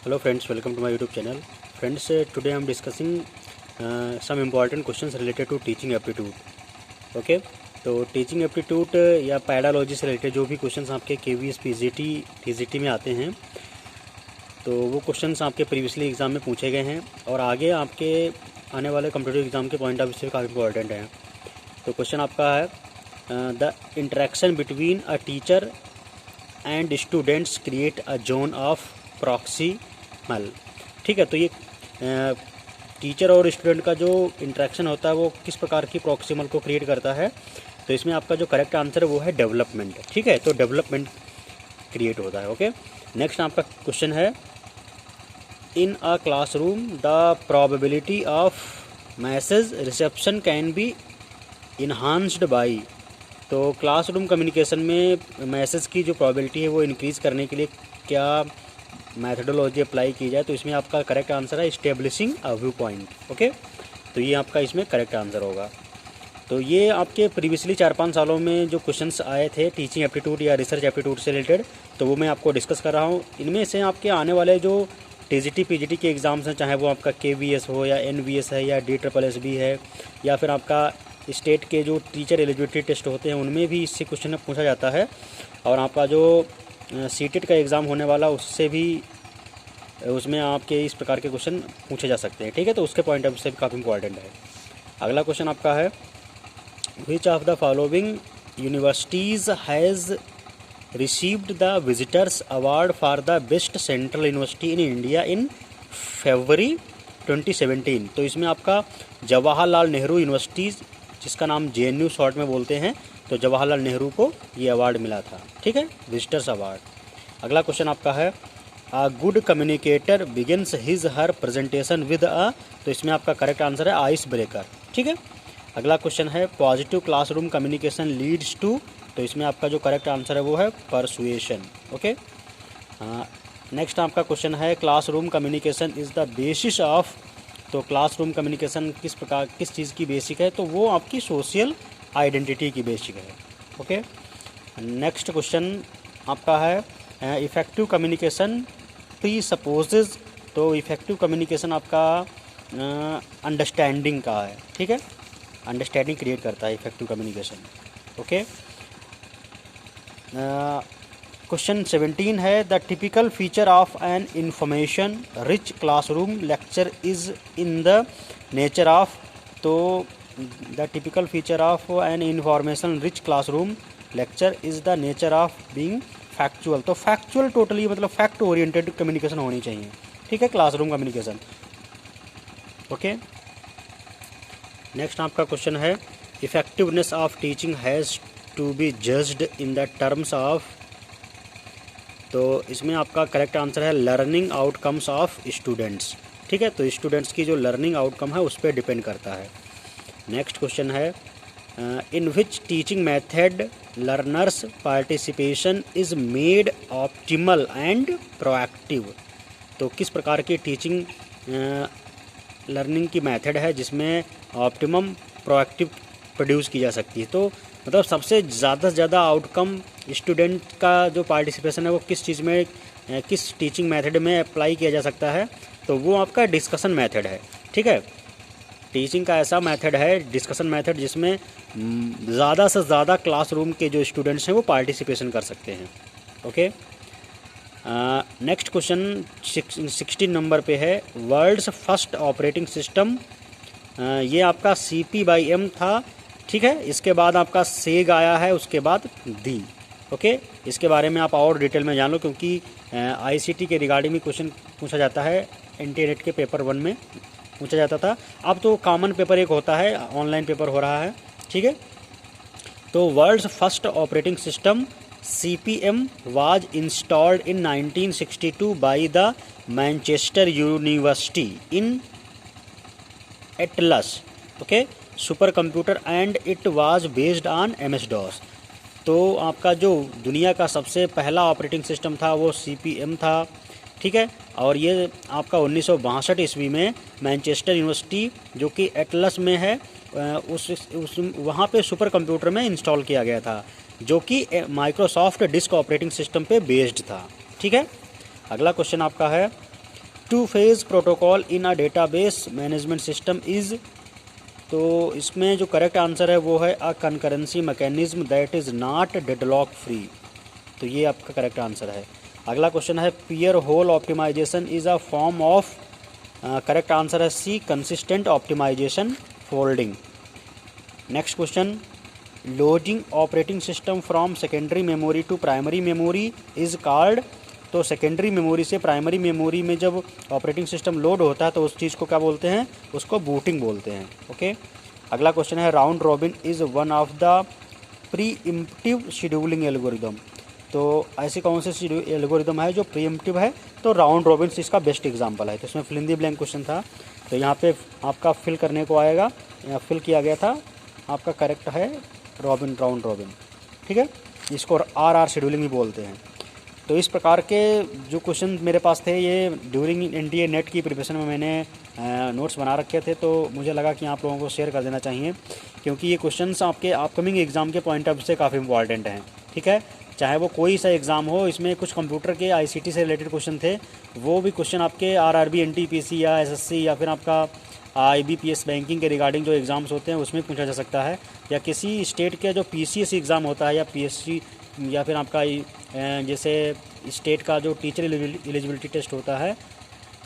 Hello friends, welcome to my YouTube channel. Friends, today I am discussing some important questions related to teaching aptitude. Okay, तो teaching aptitude या पैडालॉजी से related जो भी questions आपके KVS PGT TGT में आते हैं, तो वो क्वेश्चंस आपके प्रीवियसली एग्ज़ाम में पूछे गए हैं और आगे आपके आने वाले कॉम्पिटिटिव एग्ज़ाम के पॉइंट ऑफ व्यू से काफ़ी इंपॉर्टेंट हैं। तो क्वेश्चन आपका है the interaction between a teacher and students create a zone of proximal. ठीक है, तो ये टीचर और स्टूडेंट का जो इंटरेक्शन होता है वो किस प्रकार की प्रॉक्सिमल को क्रिएट करता है। तो इसमें आपका जो करेक्ट आंसर है वो है डेवलपमेंट। ठीक है, तो डेवलपमेंट क्रिएट होता है। ओके, नेक्स्ट आपका क्वेश्चन है in a classroom the probability of message reception can be enhanced by. तो क्लासरूम कम्युनिकेशन में मैसेज की जो प्रोबेबिलिटी है वो इंक्रीज़ करने के लिए क्या मैथडोलॉजी अप्लाई की जाए। तो इसमें आपका करेक्ट आंसर है establishing a view point. Okay, तो ये आपका इसमें करेक्ट आंसर होगा। तो ये आपके प्रीवियसली 4-5 सालों में जो क्वेश्चंस आए थे टीचिंग एप्टीट्यूड या रिसर्च एप्टीट्यूड से रिलेटेड, तो वो मैं आपको डिस्कस कर रहा हूँ। इनमें से आपके आने वाले जो TGT PGT के एग्ज़ाम्स हैं, चाहे वो आपका KVS हो या NVS है या DSSB है या फिर आपका स्टेट के जो टीचर एलिजिबिलिटी टेस्ट होते हैं, उनमें भी इससे क्वेश्चन पूछा जाता है। और आपका जो CTET का एग्ज़ाम होने वाला उससे भी उसमें आपके इस प्रकार के क्वेश्चन पूछे जा सकते हैं। ठीक है, तो उसके पॉइंट ऑफ व्यू से भी काफ़ी इंपॉर्टेंट है। अगला क्वेश्चन आपका है which of the following universities has received the visitors award for the best central university in India in February 2017। तो इसमें आपका जवाहरलाल नेहरू यूनिवर्सिटी, जिसका नाम JNU शॉर्ट में बोलते हैं, तो जवाहरलाल नेहरू को ये अवार्ड मिला था। ठीक है, विजिटर्स अवार्ड। अगला क्वेश्चन आपका है a good communicator begins his her presentation with a. तो इसमें आपका करेक्ट आंसर है आइस ब्रेकर। ठीक है, अगला क्वेश्चन है positive classroom communication leads to. तो इसमें आपका जो करेक्ट आंसर है वो है परसुएशन। ओके, नेक्स्ट आपका क्वेश्चन है classroom communication is the basis of. तो क्लासरूम कम्युनिकेशन किस चीज़ की बेसिक है, तो वो आपकी सोशल आइडेंटिटी की बेसिक है। ओके, नेक्स्ट क्वेश्चन आपका है इफ़ेक्टिव कम्युनिकेशन प्री सपोजेज। तो इफ़ेक्टिव कम्युनिकेशन आपका अंडरस्टैंडिंग का है। ठीक है, अंडरस्टैंडिंग क्रिएट करता है इफ़ेक्टिव कम्युनिकेशन। ओके, क्वेश्चन 17 है the typical feature of an information rich classroom lecture is in the nature of. तो the typical feature of an information rich classroom lecture is the nature of being factual. तो factual totally मतलब fact oriented communication होनी चाहिए। ठीक है, classroom communication. Okay, next आपका question है effectiveness of teaching has to be judged in the terms of. तो इसमें आपका करेक्ट आंसर है लर्निंग आउटकम्स ऑफ स्टूडेंट्स। ठीक है, तो स्टूडेंट्स की जो लर्निंग आउटकम है उस पर डिपेंड करता है। नेक्स्ट क्वेश्चन है in which teaching method learners participation is made optimal and proactive. तो किस प्रकार की टीचिंग लर्निंग की मेथड है जिसमें ऑप्टिमम प्रोएक्टिव प्रोड्यूस की जा सकती है। तो मतलब सबसे ज़्यादा से ज़्यादा आउटकम स्टूडेंट का जो पार्टिसिपेशन है वो किस चीज़ में, किस टीचिंग मेथड में अप्लाई किया जा सकता है, तो वो आपका डिस्कशन मेथड है। ठीक है, टीचिंग का ऐसा मेथड है डिस्कशन मेथड जिसमें ज़्यादा से ज़्यादा क्लासरूम के जो स्टूडेंट्स हैं वो पार्टिसिपेशन कर सकते हैं। ओके, नेक्स्ट क्वेश्चन 16 नंबर पे है वर्ल्ड्स फर्स्ट ऑपरेटिंग सिस्टम। ये आपका CP/M था। ठीक है, इसके बाद आपका सेग आया है, उसके बाद दी। ओके, इसके बारे में आप और डिटेल में जान लो क्योंकि ICT के रिगार्डिंग में क्वेश्चन पूछा जाता है। इंटरनेट के पेपर 1 में पूछा जाता था, अब तो कॉमन पेपर एक होता है, ऑनलाइन पेपर हो रहा है। ठीक है, तो world's first operating system CP/M was installed in 1962 by the Manchester University in Atlas. Okay, super computer and it was based on MS-DOS। तो आपका जो दुनिया का सबसे पहला ऑपरेटिंग सिस्टम था वो CP/M था। ठीक है, और ये आपका 1962 ईस्वी में मैनचेस्टर यूनिवर्सिटी जो कि एटलस में है उस वहाँ पे सुपर कंप्यूटर में इंस्टॉल किया गया था, जो कि माइक्रोसॉफ्ट डिस्क ऑपरेटिंग सिस्टम पे बेस्ड था। ठीक है, अगला क्वेश्चन आपका है two phase protocol in a database management system is, तो इसमें जो करेक्ट आंसर है वो है a concurrency mechanism that is not deadlock free. तो ये आपका करेक्ट आंसर है। अगला क्वेश्चन है peephole optimization is a form of, correct answer है C consistent optimization folding. Next question, loading operating system from secondary memory to primary memory is called, तो secondary memory से primary memory में जब operating system load होता है तो उस चीज़ को क्या बोलते हैं, उसको बूटिंग बोलते हैं। ओके। अगला क्वेश्चन है round robin is one of the preemptive scheduling algorithm, तो ऐसी कौन सी एल्गोरिदम है जो प्रीइम्प्टिव है, तो राउंड रॉबिन इसका बेस्ट एग्जांपल है। तो इसमें fill in the blank question था, तो यहाँ पे आपका फिल करने को आएगा, यहाँ फिल किया गया था, आपका करेक्ट है रॉबिन, राउंड रॉबिन। ठीक है, इसको आर शेड्यूलिंग भी बोलते हैं। तो इस प्रकार के जो क्वेश्चन मेरे पास थे ये ड्यूरिंग एनडीए नेट की प्रिपरेशन में मैंने नोट्स बना रखे थे, तो मुझे लगा कि आप लोगों को शेयर कर देना चाहिए, क्योंकि ये क्वेश्चंस आपके अपकमिंग एग्ज़ाम के पॉइंट ऑफ व्यू से काफ़ी इंपॉर्टेंट हैं। ठीक है, चाहे वो कोई सा एग्ज़ाम हो, इसमें कुछ कंप्यूटर के आईसीटी से रिलेटेड क्वेश्चन थे, वो भी क्वेश्चन आपके आरआरबी, एनटीपीसी या एसएससी या फिर आपका आईबीपीएस बैंकिंग के रिगार्डिंग जो एग्ज़ाम्स होते हैं उसमें पूछा जा सकता है, या किसी स्टेट के जो पीसीएस एग्ज़ाम होता है या पीएससी, या फिर आपका जैसे स्टेट का जो टीचर एलिजिबिलिटी टेस्ट होता है,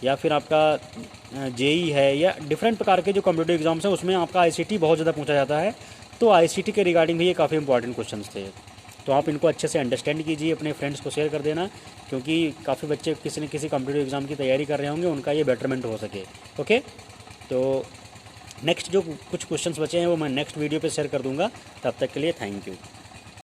या फिर आपका जेई है, या डिफरेंट प्रकार के जो कंप्यूटर एग्ज़ाम्स हैं उसमें आपका आईसीटी बहुत ज़्यादा पूछा जाता है। तो आईसीटी के रिगार्डिंग भी ये काफ़ी इंपॉर्टेंट क्वेश्चंस थे, तो आप इनको अच्छे से अंडरस्टैंड कीजिए, अपने फ्रेंड्स को शेयर कर देना, क्योंकि काफ़ी बच्चे किसी न किसी कंप्यूटर एग्ज़ाम की तैयारी कर रहे होंगे, उनका ये बेटरमेंट हो सके। ओके, तो नेक्स्ट जो कुछ क्वेश्चंस बचे हैं वो मैं नेक्स्ट वीडियो पे शेयर कर दूंगा। तब तक के लिए थैंक यू।